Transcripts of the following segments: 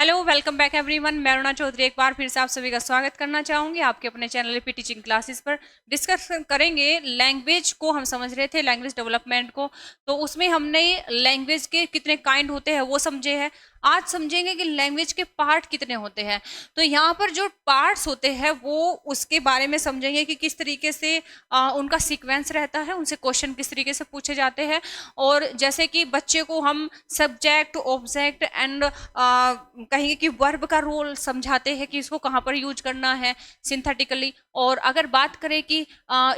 Hello, welcome back everyone. मैं अरुणा चौधरी एक बार फिर से आप सभी का स्वागत करना चाहूँगी आपके अपने चैनल एपी टीचिंग क्लासेस पर। डिस्कस करेंगे लैंग्वेज को। हम समझ रहे थे लैंग्वेज डेवलपमेंट को, तो उसमें हमने लैंग्वेज के कितने काइंड होते हैं वो समझे हैं। आज समझेंगे कि लैंग्वेज के पार्ट कितने होते हैं। तो यहाँ पर जो पार्ट्स होते हैं वो उसके बारे में समझेंगे कि किस तरीके से उनका सीक्वेंस रहता है, उनसे क्वेश्चन किस तरीके से पूछे जाते हैं। और जैसे कि बच्चे को हम सब्जेक्ट, ऑब्जेक्ट एंड कहेंगे कि वर्ब का रोल समझाते हैं कि इसको कहाँ पर यूज करना है सिंथेटिकली। और अगर बात करें कि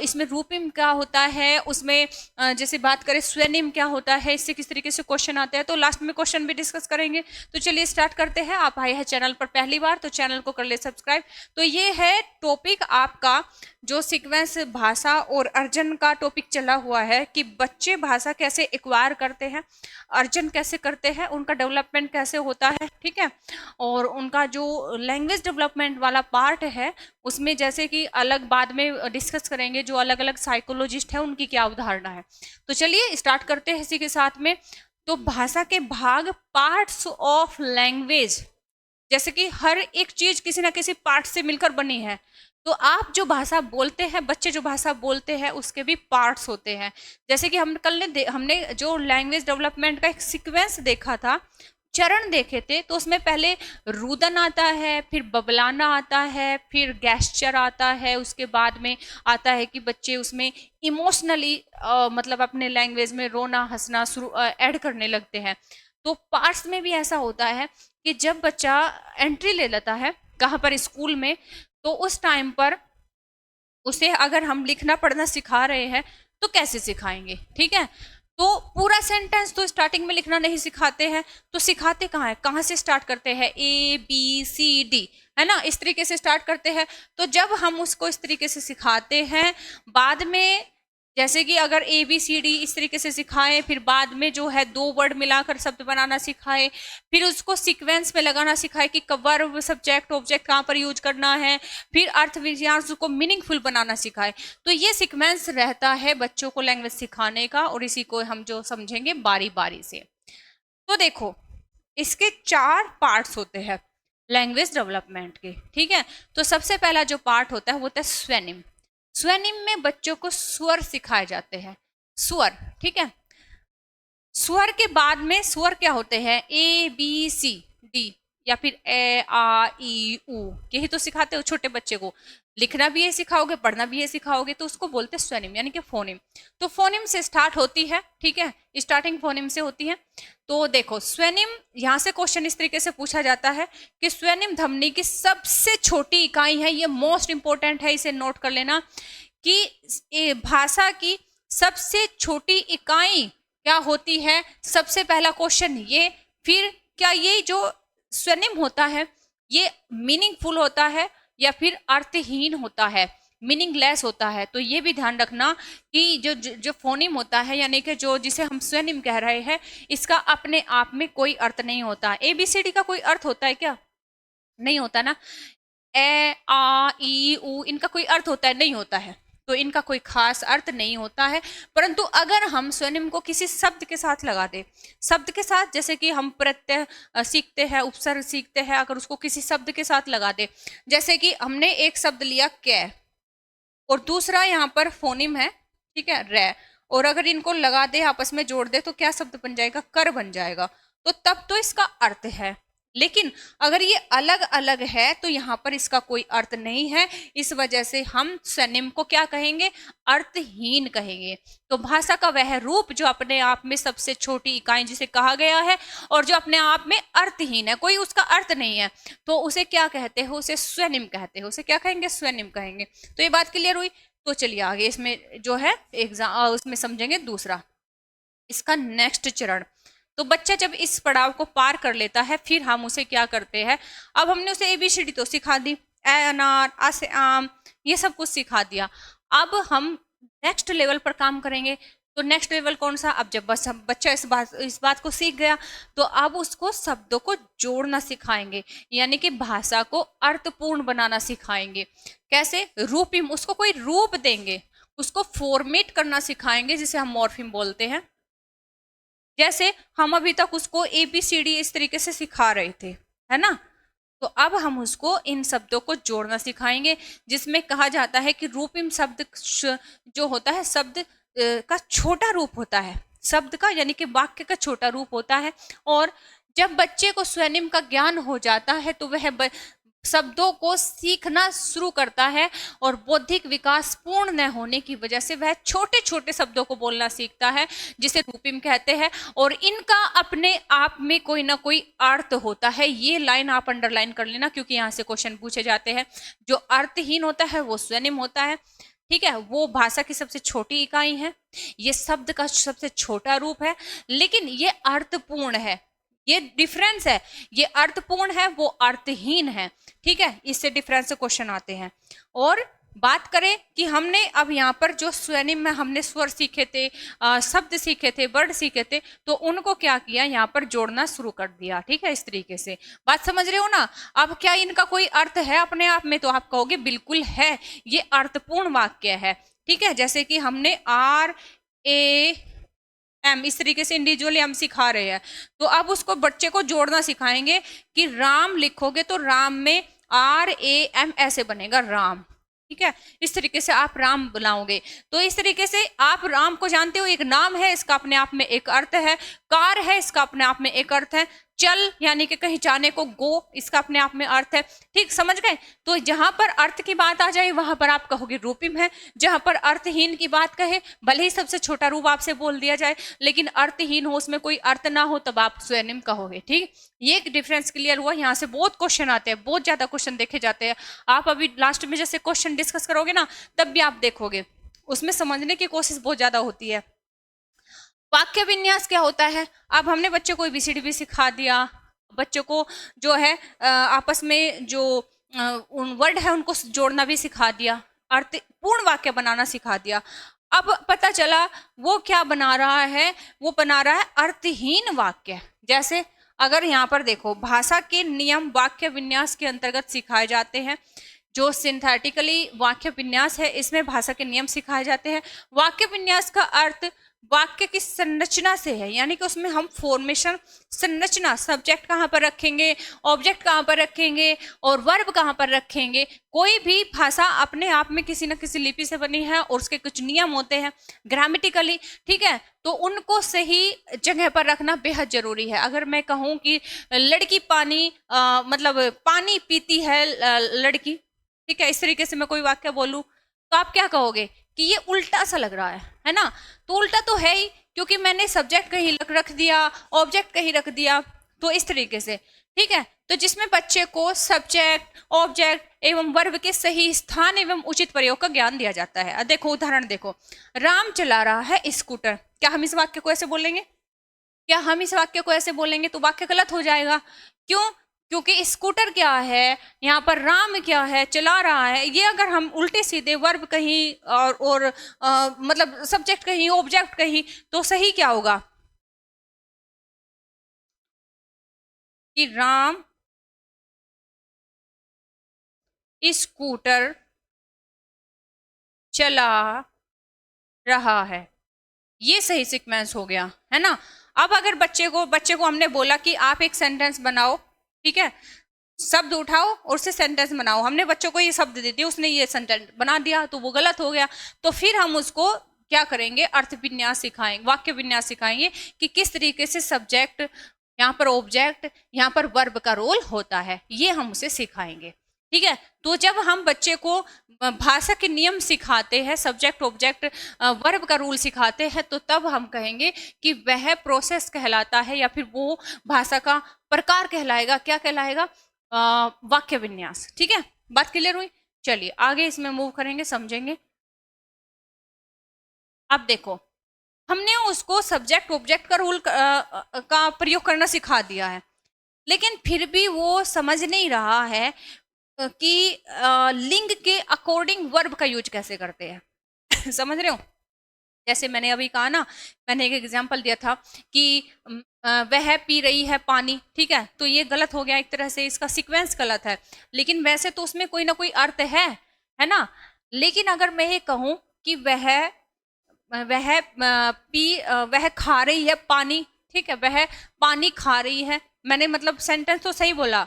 इसमें रूपिम क्या होता है, उसमें जैसे बात करें स्वेनिम क्या होता है, इससे किस तरीके से क्वेश्चन आते हैं, तो लास्ट में क्वेश्चन भी डिस्कस करेंगे। तो चलिए स्टार्ट करते हैं। आप आए हैं चैनल पर पहली बार तो चैनल को कर ले सब्सक्राइब। तो ये है टॉपिक आपका, जो सीक्वेंस भाषा और अर्जन का टॉपिक चला हुआ है कि बच्चे भाषा कैसे एक्वायर करते हैं, अर्जन कैसे करते हैं, उनका डेवलपमेंट कैसे होता है, ठीक है। और उनका जो लैंग्वेज डेवलपमेंट वाला पार्ट है उसमें जैसे कि अलग बाद में डिस्कस करेंगे जो अलग अलग साइकोलॉजिस्ट है उनकी क्या अवधारणा है। तो चलिए स्टार्ट करते हैं इसी के साथ में। तो भाषा के भाग, पार्ट्स ऑफ लैंग्वेज, जैसे कि हर एक चीज किसी ना किसी पार्ट से मिलकर बनी है। तो आप जो भाषा बोलते हैं, बच्चे जो भाषा बोलते हैं, उसके भी पार्ट्स होते हैं। जैसे कि हम कल ने हमने जो लैंग्वेज डेवलपमेंट का एक सीक्वेंस देखा था, चरण देखे थे, तो उसमें पहले रुदन आता है, फिर बबलाना आता है, फिर गैस्चर आता है, उसके बाद में आता है कि बच्चे उसमें इमोशनली मतलब अपने लैंग्वेज में रोना हंसना शुरू ऐड करने लगते हैं। तो पार्ट्स में भी ऐसा होता है कि जब बच्चा एंट्री ले लेता है कहाँ पर, स्कूल में, तो उस टाइम पर उसे अगर हम लिखना पढ़ना सिखा रहे हैं तो कैसे सिखाएंगे, ठीक है। तो पूरा सेंटेंस तो स्टार्टिंग में लिखना नहीं सिखाते हैं, तो सिखाते कहाँ है, कहाँ से स्टार्ट करते हैं, ABCD, है ना, इस तरीके से स्टार्ट करते हैं। तो जब हम उसको इस तरीके से सिखाते हैं, बाद में जैसे कि अगर ABCD इस तरीके से सिखाएं, फिर बाद में जो है दो वर्ड मिलाकर शब्द बनाना सिखाएं, फिर उसको सीक्वेंस में लगाना सिखाएं कि वर्ब, सब्जेक्ट, ऑब्जेक्ट कहाँ पर यूज करना है, फिर अर्थ विन्यास को मीनिंगफुल बनाना सिखाएं। तो ये सीक्वेंस रहता है बच्चों को लैंग्वेज सिखाने का, और इसी को हम जो समझेंगे बारी बारी से। तो देखो, इसके 4 पार्ट्स होते हैं लैंग्वेज डेवलपमेंट के, ठीक है। तो सबसे पहला जो पार्ट होता है वो होता है स्वेनिम। स्वेनिम में बच्चों को स्वर सिखाए जाते हैं, स्वर, ठीक है। स्वर के बाद में स्वर क्या होते हैं, ABCD, या फिर A A I I U, यही तो सिखाते हो छोटे बच्चे को। लिखना भी ये सिखाओगे, पढ़ना भी ये सिखाओगे, तो उसको बोलते हैं स्वेनिम, यानी कि फोनिम। तो फोनिम से स्टार्ट होती है, ठीक है, स्टार्टिंग फोनिम से होती है। तो देखो स्वेनिम, यहाँ से क्वेश्चन इस तरीके से पूछा जाता है कि स्वेनिम ध्वनि की सबसे छोटी इकाई है। ये मोस्ट इंपॉर्टेंट है, इसे नोट कर लेना कि भाषा की सबसे छोटी इकाई क्या होती है। सबसे पहला क्वेश्चन ये। फिर क्या ये जो स्वेनिम होता है ये मीनिंगफुल होता है या फिर अर्थहीन होता है, मीनिंगलेस होता है। तो ये भी ध्यान रखना कि जो जो फोनिम होता है, यानी कि जो जिसे हम स्वेनिम कह रहे हैं, इसका अपने आप में कोई अर्थ नहीं होता। ABCD का कोई अर्थ होता है क्या? नहीं होता ना। A A I I U, इनका कोई अर्थ होता है? नहीं होता है। तो इनका कोई खास अर्थ नहीं होता है। परंतु अगर हम स्वेनिम को किसी शब्द के साथ लगा दे, शब्द के साथ, जैसे कि हम प्रत्यय सीखते हैं, उपसर्ग सीखते हैं, अगर उसको किसी शब्द के साथ लगा दे, जैसे कि हमने एक शब्द लिया कै, और दूसरा यहाँ पर फोनिम है, ठीक है, रै, और अगर इनको लगा दे, आपस में जोड़ दे, तो क्या शब्द बन जाएगा? कर बन जाएगा। तो तब तो इसका अर्थ है। लेकिन अगर ये अलग अलग है तो यहाँ पर इसका कोई अर्थ नहीं है। इस वजह से हम स्वेनिम को क्या कहेंगे? अर्थहीन कहेंगे। तो भाषा का वह रूप जो अपने आप में सबसे छोटी इकाई जिसे कहा गया है, और जो अपने आप में अर्थहीन है, कोई उसका अर्थ नहीं है, तो उसे क्या कहते हो? उसे स्वेनिम कहते हो। उसे क्या कहेंगे? स्वेनिम कहेंगे। तो ये बात क्लियर हुई। तो चलिए आगे इसमें जो है एग्जाम, उसमें समझेंगे दूसरा, इसका नेक्स्ट चरण। तो बच्चा जब इस पड़ाव को पार कर लेता है, फिर हम उसे क्या करते हैं? अब हमने उसे ABCD तो सिखा दी, अनार, आ से आम, ये सब कुछ सिखा दिया। अब हम नेक्स्ट लेवल पर काम करेंगे। तो नेक्स्ट लेवल कौन सा? अब जब बस बच्चा इस बात को सीख गया, तो अब उसको शब्दों को जोड़ना सिखाएंगे, यानी कि भाषा को अर्थपूर्ण बनाना सिखाएंगे। कैसे? रूपिम, उसको कोई रूप देंगे, उसको फॉर्मेट करना सिखाएंगे, जिसे हम मॉर्फिम बोलते हैं। जैसे हम अभी तक उसको ABCD इस तरीके से सिखा रहे थे, है ना। तो अब हम उसको इन शब्दों को जोड़ना सिखाएंगे, जिसमें कहा जाता है कि रूपिम शब्द जो होता है, शब्द का छोटा रूप होता है, शब्द का यानी कि वाक्य का छोटा रूप होता है। और जब बच्चे को स्वनिम का ज्ञान हो जाता है तो वह शब्दों को सीखना शुरू करता है, और बौद्धिक विकास पूर्ण न होने की वजह से वह छोटे छोटे शब्दों को बोलना सीखता है, जिसे रूपिम कहते हैं। और इनका अपने आप में कोई ना कोई अर्थ होता है। ये लाइन आप अंडरलाइन कर लेना, क्योंकि यहाँ से क्वेश्चन पूछे जाते हैं। जो अर्थहीन होता है वो स्वनिम होता है, ठीक है, वो भाषा की सबसे छोटी इकाई है, ये शब्द का सबसे छोटा रूप है, लेकिन ये अर्थपूर्ण है। ये डिफरेंस है, ये अर्थपूर्ण है, वो अर्थहीन है, ठीक है। इससे डिफरेंस क्वेश्चन आते हैं। और बात करें कि हमने अब यहाँ पर जो स्वनिम में हमने स्वर सीखे थे, शब्द सीखे थे, वर्ड सीखे थे, तो उनको क्या किया, यहाँ पर जोड़ना शुरू कर दिया, ठीक है। इस तरीके से बात समझ रहे हो ना। अब क्या इनका कोई अर्थ है अपने आप में, तो आप कहोगे बिल्कुल है, ये अर्थपूर्ण वाक्य है, ठीक है। जैसे कि हमने RAM इस तरीके से इंडिविजुअली हम सिखा रहे हैं, तो अब उसको बच्चे को जोड़ना सिखाएंगे कि राम लिखोगे तो राम में RAM ऐसे बनेगा, राम, ठीक है। इस तरीके से आप राम बनाओगे। तो इस तरीके से आप राम को जानते हो, एक नाम है, इसका अपने आप में एक अर्थ है। कार है, इसका अपने आप में एक अर्थ है। चल यानी कि कहीं जाने को, गो, इसका अपने आप में अर्थ है, ठीक, समझ गए। तो जहां पर अर्थ की बात आ जाए वहां पर आप कहोगे रूपिम है। जहां पर अर्थहीन की बात कहे, भले ही सबसे छोटा रूप आपसे बोल दिया जाए, लेकिन अर्थहीन हो, उसमें कोई अर्थ ना हो, तब आप स्वनिम कहोगे, ठीक। ये एक डिफरेंस क्लियर हुआ। यहाँ से बहुत क्वेश्चन आते हैं, बहुत ज्यादा क्वेश्चन देखे जाते हैं। आप अभी लास्ट में जैसे क्वेश्चन डिस्कस करोगे ना, तब भी आप देखोगे उसमें समझने की कोशिश बहुत ज्यादा होती है। वाक्य विन्यास क्या होता है। अब हमने बच्चे को ABCD भी सिखा दिया, बच्चों को जो है आपस में जो उन वर्ड है उनको जोड़ना भी सिखा दिया, अर्थ पूर्ण वाक्य बनाना सिखा दिया। अब पता चला वो क्या बना रहा है, वो बना रहा है अर्थहीन वाक्य। जैसे अगर यहाँ पर देखो, भाषा के नियम वाक्य विन्यास के अंतर्गत सिखाए जाते हैं। जो सिंथेटिकली वाक्य विन्यास है, इसमें भाषा के नियम सिखाए जाते हैं। वाक्य विन्यास का अर्थ वाक्य की संरचना से है, यानी कि उसमें हम फॉर्मेशन, संरचना, सब्जेक्ट कहाँ पर रखेंगे, ऑब्जेक्ट कहाँ पर रखेंगे, और वर्ब कहाँ पर रखेंगे। कोई भी भाषा अपने आप में किसी न किसी लिपि से बनी है, और उसके कुछ नियम होते हैं ग्रामेटिकली, ठीक है। तो उनको सही जगह पर रखना बेहद जरूरी है। अगर मैं कहूँ कि लड़की पानी मतलब पानी पीती है लड़की, ठीक है, इस तरीके से मैं कोई वाक्य बोलूं, तो आप क्या कहोगे कि ये उल्टा सा लग रहा है ना। तो उल्टा तो है ही, क्योंकि मैंने सब्जेक्ट कहीं रख दिया, ऑब्जेक्ट कहीं रख दिया। तो इस तरीके से, ठीक है। तो जिसमें बच्चे को सब्जेक्ट, ऑब्जेक्ट एवं वर्ब के सही स्थान एवं उचित प्रयोग का ज्ञान दिया जाता है। देखो उदाहरण देखो, राम चला रहा है स्कूटर। क्या हम इस वाक्य को ऐसे बोलेंगे? क्या हम इस वाक्य को ऐसे बोलेंगे तो वाक्य गलत हो जाएगा। क्यों? क्योंकि स्कूटर क्या है, यहाँ पर राम क्या है, चला रहा है। ये अगर हम उल्टे सीधे वर्ब कहीं और मतलब सब्जेक्ट कहीं, ऑब्जेक्ट कहीं, तो सही क्या होगा कि राम स्कूटर चला रहा है, ये सही सीक्वेंस हो गया, है ना। अब अगर बच्चे को हमने बोला कि आप एक सेंटेंस बनाओ, ठीक है, शब्द उठाओ और उससे सेंटेंस बनाओ, हमने बच्चों को ये शब्द दे दिया, उसने ये सेंटेंस बना दिया, तो वो गलत हो गया। तो फिर हम उसको क्या करेंगे, अर्थ विन्यास सिखाएंगे, वाक्य विन्यास सिखाएंगे कि किस तरीके से सब्जेक्ट, यहाँ पर ऑब्जेक्ट, यहाँ पर वर्ब का रोल होता है, ये हम उसे सिखाएंगे, ठीक है। तो जब हम बच्चे को भाषा के नियम सिखाते हैं, सब्जेक्ट, ऑब्जेक्ट, वर्ब का रूल सिखाते हैं, तो तब हम कहेंगे कि वह प्रोसेस कहलाता है, या फिर वो भाषा का प्रकार कहलाएगा। क्या कहलाएगा? वाक्य विन्यास, ठीक है। बात क्लियर हुई? चलिए आगे इसमें मूव करेंगे, समझेंगे। अब देखो, हमने उसको सब्जेक्ट ऑब्जेक्ट का रूल का प्रयोग करना सिखा दिया है, लेकिन फिर भी वो समझ नहीं रहा है कि लिंग के अकॉर्डिंग वर्ब का यूज कैसे करते हैं। समझ रहे हो? जैसे मैंने अभी कहा ना, मैंने एक एग्जांपल दिया था कि वह पी रही है पानी, ठीक है, तो ये गलत हो गया एक तरह से, इसका सीक्वेंस गलत है, लेकिन वैसे तो उसमें कोई ना कोई अर्थ है ना। लेकिन अगर मैं ये कहूँ कि वह खा रही है पानी, ठीक है, वह पानी खा रही है, मैंने मतलब सेंटेंस तो सही बोला,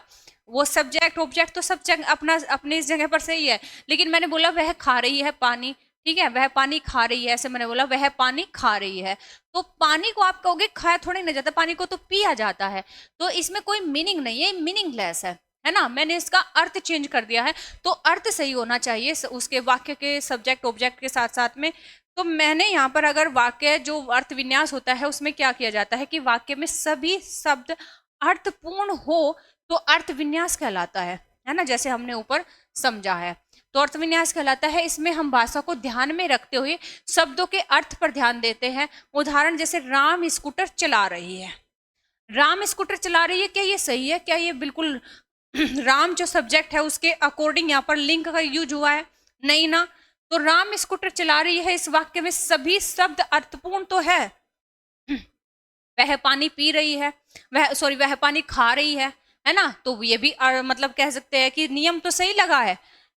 वो सब्जेक्ट ऑब्जेक्ट तो सब जगह अपना अपनी इस जगह पर सही है, लेकिन मैंने बोला वह खा रही है पानी, ठीक है, वह पानी खा रही है, ऐसे मैंने बोला वह पानी खा रही है। तो पानी को आप कहोगे खाया थोड़ी नहीं जाता, पानी को तो पिया जाता है, तो इसमें कोई मीनिंग नहीं है, मीनिंगलेस है ना। मैंने इसका अर्थ चेंज कर दिया है, तो अर्थ सही होना चाहिए उसके वाक्य के सब्जेक्ट ऑब्जेक्ट के साथ साथ में। तो मैंने यहाँ पर अगर वाक्य जो अर्थ विन्यास होता है उसमें क्या किया जाता है कि वाक्य में सभी शब्द अर्थपूर्ण हो तो अर्थ विन्यास कहलाता है ना, जैसे हमने ऊपर समझा है। तो अर्थ विन्यास कहलाता है, इसमें हम भाषा को ध्यान में रखते हुए शब्दों के अर्थ पर ध्यान देते हैं। उदाहरण जैसे राम स्कूटर चला रही है, राम स्कूटर चला रही है, क्या ये सही है? क्या ये बिल्कुल राम जो सब्जेक्ट है उसके अकॉर्डिंग यहाँ पर लिंक का यूज हुआ है? नहीं ना। तो राम स्कूटर चला रही है, इस वाक्य में सभी शब्द अर्थपूर्ण तो है। वह पानी पी रही है, वह पानी खा रही है ना, तो ये भी मतलब कह सकते हैं कि नियम तो सही लगा है,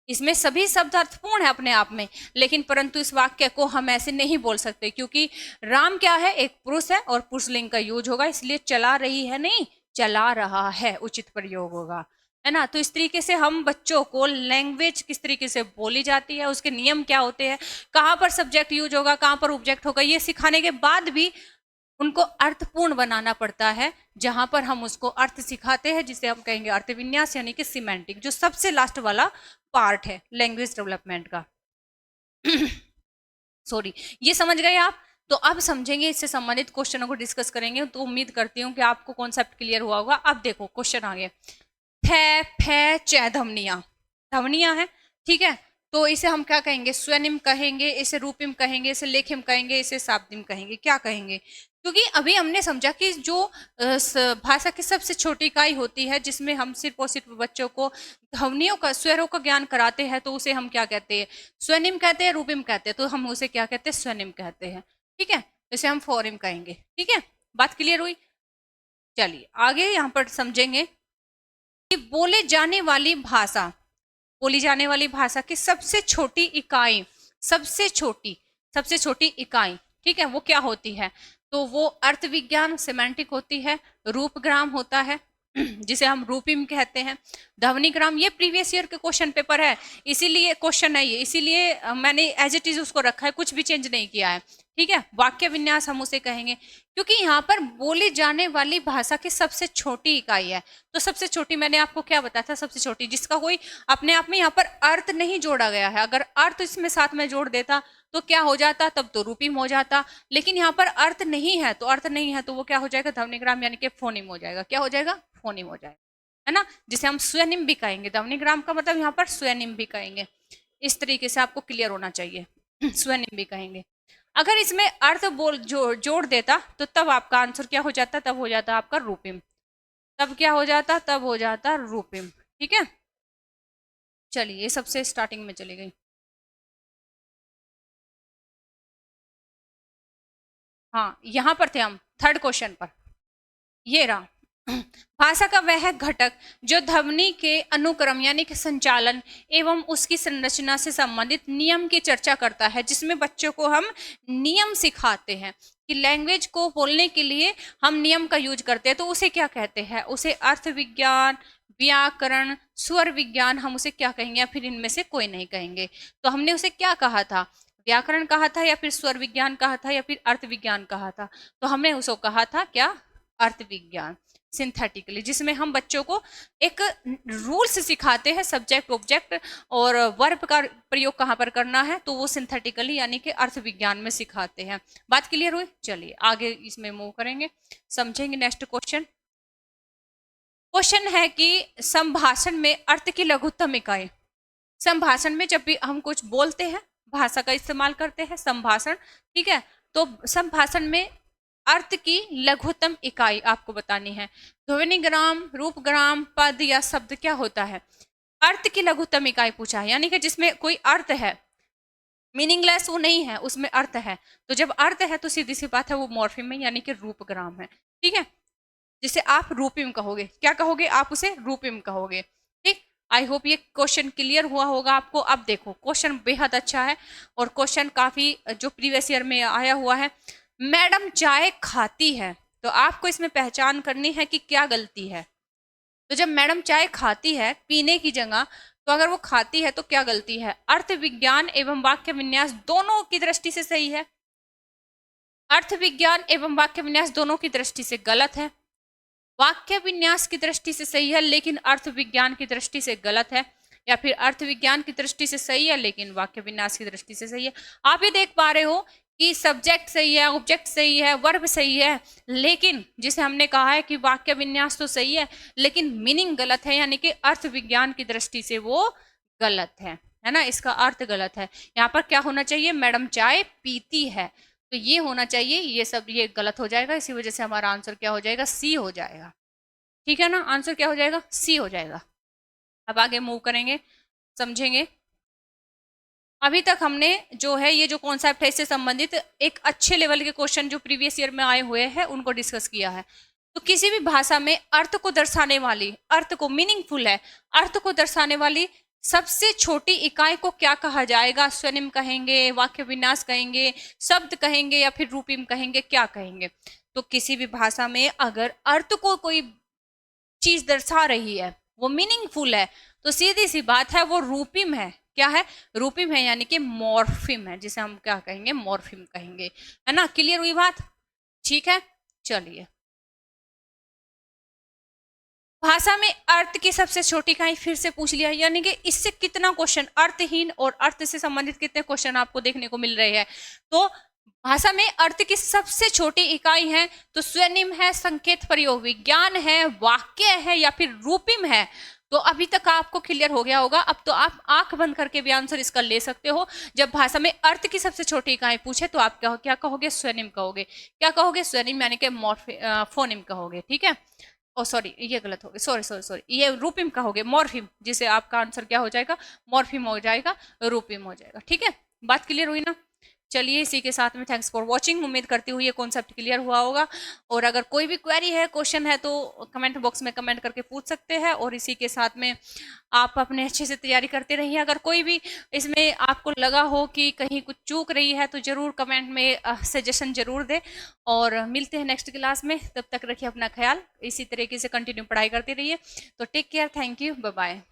इसमें सभी शब्द अर्थपूर्ण है अपने आप में। लेकिन परंतु इस वाक्य को हम ऐसे नहीं बोल सकते, क्योंकि राम क्या है, एक पुरुष है और पुरुषलिंग का यूज होगा, इसलिए चला रही है नहीं, चला रहा है उचित प्रयोग होगा, है ना। तो इस तरीके से हम बच्चों को लैंग्वेज किस तरीके से बोली जाती है, उसके नियम क्या होते हैं, कहाँ पर सब्जेक्ट यूज होगा, कहाँ पर ऑब्जेक्ट होगा, ये सिखाने के बाद भी उनको अर्थपूर्ण बनाना पड़ता है, जहां पर हम उसको अर्थ सिखाते हैं, जिसे हम कहेंगे अर्थ विन्यास, यानी कि सिमेंटिक, जो सबसे लास्ट वाला पार्ट है लैंग्वेज डेवलपमेंट का। सॉरी, ये समझ गए आप? तो अब समझेंगे, इससे संबंधित क्वेश्चनों को डिस्कस करेंगे, तो उम्मीद करती हूँ कि आपको कॉन्सेप्ट क्लियर हुआ होगा। अब देखो क्वेश्चन आ गया, थे फे च ध्वनियां, ध्वनियां है, ठीक है, तो इसे हम क्या कहेंगे, स्वनिम कहेंगे, इसे रूपिम कहेंगे, इसे लेखिम कहेंगे, इसे शाब्दिम कहेंगे, क्या कहेंगे? क्योंकि अभी हमने समझा कि जो भाषा की सबसे छोटी इकाई होती है, जिसमें हम सिर्फ और सिर्फ बच्चों को ध्वनियों का, स्वरों का ज्ञान कराते हैं, तो उसे हम क्या कहते हैं, स्वनिम कहते हैं, रूपिम कहते हैं, तो हम उसे क्या कहते हैं, स्वनिम कहते हैं, ठीक है, इसे हम फोरिम कहेंगे, ठीक है, बात क्लियर हुई? चलिए आगे यहाँ पर समझेंगे कि बोले जाने वाली भाषा, बोली जाने वाली भाषा की सबसे छोटी इकाई, सबसे छोटी इकाई, ठीक है, वो क्या होती है? तो वो अर्थ विज्ञान सेमेंटिक होती है, रूपग्राम होता है जिसे हम रूपिम कहते हैं, ध्वनिग्राम, ये प्रीवियस ईयर के क्वेश्चन पेपर है, इसीलिए क्वेश्चन है ये, इसीलिए मैंने एज इट इज उसको रखा है, कुछ भी चेंज नहीं किया है, ठीक है। वाक्य विन्यास हम उसे कहेंगे, क्योंकि यहाँ पर बोली जाने वाली भाषा की सबसे छोटी इकाई है। तो सबसे छोटी मैंने आपको क्या बताया था, सबसे छोटी जिसका कोई अपने आप में यहाँ पर अर्थ नहीं जोड़ा गया है, अगर अर्थ इसमें साथ में जोड़ देता तो क्या हो जाता, तब तो रूपिम हो जाता, लेकिन यहाँ पर अर्थ नहीं है, तो अर्थ नहीं है तो वो क्या हो जाएगा, ध्वनिग्राम, यानी कि फोनिम हो जाएगा, क्या हो जाएगा, फोनिम हो जाएगा, है ना, जिसे हम स्वनिम भी कहेंगे, ध्वनिग्राम का मतलब यहाँ पर स्वनिम भी कहेंगे। इस तरीके से आपको क्लियर होना चाहिए स्वनिम भी कहेंगे। अगर इसमें अर्थ बोल जोड़ देता तो तब आपका आंसर क्या हो जाता, तब हो जाता आपका रूपिम, तब क्या हो जाता, तब हो जाता रूपिम, ठीक है। चलिए ये सबसे स्टार्टिंग में चली गई, हाँ यहाँ पर थे हम थर्ड क्वेश्चन पर, ये रहा भाषा का वह घटक जो ध्वनि के अनुक्रम यानी कि संचालन एवं उसकी संरचना से संबंधित नियम की चर्चा करता है, जिसमें बच्चों को हम नियम सिखाते हैं कि लैंग्वेज को बोलने के लिए हम नियम का यूज करते हैं, तो उसे क्या कहते हैं, उसे अर्थ विज्ञान, व्याकरण, स्वर विज्ञान, हम उसे क्या कहेंगे, या फिर इनमें से कोई नहीं कहेंगे। तो हमने उसे क्या कहा था, व्याकरण कहा था, या फिर स्वर विज्ञान कहा था, या फिर अर्थ विज्ञान कहा था? तो हमने उसको कहा था क्या, अर्थ विज्ञान, सिंथेटिकली, जिसमें हम बच्चों को एक रूल्स सिखाते हैं, सब्जेक्ट ऑब्जेक्ट और वर्ब का प्रयोग कहाँ पर करना है, तो वो सिंथेटिकली यानी कि अर्थ विज्ञान में सिखाते हैं। बात क्लियर हुई? चलिए आगे इसमें मूव करेंगे, समझेंगे नेक्स्ट क्वेश्चन। क्वेश्चन है कि संभाषण में अर्थ की लघुत्तम इकाई, संभाषण में जब भी हम कुछ बोलते हैं, भाषा का इस्तेमाल करते हैं, संभाषण, ठीक है, तो संभाषण में अर्थ की लघुत्तम इकाई आपको बतानी है। ध्वनिग्राम, रूपग्राम, पद या शब्द क्या होता है, अर्थ की लघुत्तम इकाई पूछा है, यानी कि जिसमें कोई अर्थ है, मीनिंगलेस वो नहीं है, उसमें अर्थ है, तो जब अर्थ है तो सीधी सी बात है वो मॉर्फिम में यानी कि रूपग्राम है, ठीक है, जिसे आप रूपिम कहोगे, क्या कहोगे, आप उसे रूपिम कहोगे, ठीक। आई होप ये क्वेश्चन क्लियर हुआ होगा आपको। अब देखो क्वेश्चन बेहद अच्छा है और क्वेश्चन काफी जो प्रीवियस ईयर में आया हुआ है, मैडम चाय खाती है, तो आपको इसमें पहचान करनी है कि क्या गलती है। तो जब मैडम चाय खाती है पीने की जगह, तो अगर वो खाती है तो क्या गलती है? अर्थ विज्ञान एवं वाक्य विन्यास दोनों की दृष्टि से सही है, अर्थ विज्ञान एवं वाक्य विन्यास दोनों की दृष्टि से गलत है, वाक्य विन्यास की दृष्टि से सही है लेकिन अर्थ विज्ञान की दृष्टि से गलत है, या फिर अर्थ विज्ञान की दृष्टि से सही है लेकिन वाक्य विन्यास की दृष्टि से सही है। आप ये देख पा रहे हो कि सब्जेक्ट सही है, ऑब्जेक्ट सही है, वर्ब सही है, लेकिन जिसे हमने कहा है कि वाक्य विन्यास तो सही है लेकिन मीनिंग गलत है, यानी कि अर्थ विज्ञान की दृष्टि से वो गलत है ना, इसका अर्थ गलत है। यहाँ पर क्या होना चाहिए? मैडम चाय पीती है, तो ये होना चाहिए, ये सब ये गलत हो जाएगा, इसी वजह से हमारा आंसर क्या हो जाएगा? सी हो जाएगा। ठीक है ना, आंसर क्या हो जाएगा? सी हो जाएगा। अब आगे मूव करेंगे, समझेंगे। अभी तक हमने जो है ये जो कॉन्सेप्ट है इससे संबंधित एक अच्छे लेवल के क्वेश्चन जो प्रीवियस ईयर में आए हुए हैं उनको डिस्कस किया है। तो किसी भी भाषा में अर्थ को दर्शाने वाली, अर्थ को मीनिंगफुल है, अर्थ को दर्शाने वाली सबसे छोटी इकाई को क्या कहा जाएगा? स्वनिम कहेंगे, वाक्य विन्यास कहेंगे, शब्द कहेंगे, या फिर रूपिम कहेंगे, क्या कहेंगे? तो किसी भी भाषा में अगर अर्थ को कोई चीज दर्शा रही है, वो मीनिंगफुल है, तो सीधी सी बात है वो रूपिम है। क्या है? रूपिम है, यानी कि मॉर्फिम है, जिसे हम क्या कहेंगे? मॉर्फिम कहेंगे, है ना? क्लियर हुई बात? ठीक है, चलिए। भाषा में अर्थ की सबसे छोटी इकाई फिर से पूछ लिया, यानी कि इससे कितना क्वेश्चन अर्थहीन और अर्थ से संबंधित कितने क्वेश्चन आपको देखने को मिल रहे हैं। तो भाषा में अर्थ की सबसे छोटी इकाई है तो स्वनिम है, संकेत प्रयोग विज्ञान है, वाक्य है, या फिर रूपिम है। तो अभी तक आपको क्लियर हो गया होगा। अब तो आप आंख बंद करके भी आंसर इसका ले सकते हो। जब भाषा में अर्थ की सबसे छोटी इकाई पूछे तो आप क्या कहोगे? स्वनिम कहोगे। क्या कहोगे? स्वनिम, यानी कि फोनिम कहोगे। ठीक है, ओ सॉरी, ये गलत हो गया, सॉरी सॉरी सॉरी, ये रूपिम कहोगे, मॉर्फिम, जिसे आपका आंसर क्या हो जाएगा? मॉर्फिम हो जाएगा, रूपिम हो जाएगा। ठीक है, बात क्लियर हुई ना? चलिए, इसी के साथ में थैंक्स फॉर वॉचिंग। उम्मीद करती हूँ ये कॉन्सेप्ट क्लियर हुआ होगा। और अगर कोई भी क्वेरी है, क्वेश्चन है, तो कमेंट बॉक्स में कमेंट करके पूछ सकते हैं। और इसी के साथ में आप अपने अच्छे से तैयारी करते रहिए। अगर कोई भी इसमें आपको लगा हो कि कहीं कुछ चूक रही है तो जरूर कमेंट में सजेशन जरूर दे। और मिलते हैं नेक्स्ट क्लास में, तब तक रखिए अपना ख्याल, इसी तरीके से कंटिन्यू पढ़ाई करते रहिए। तो take care, thank you, bye bye.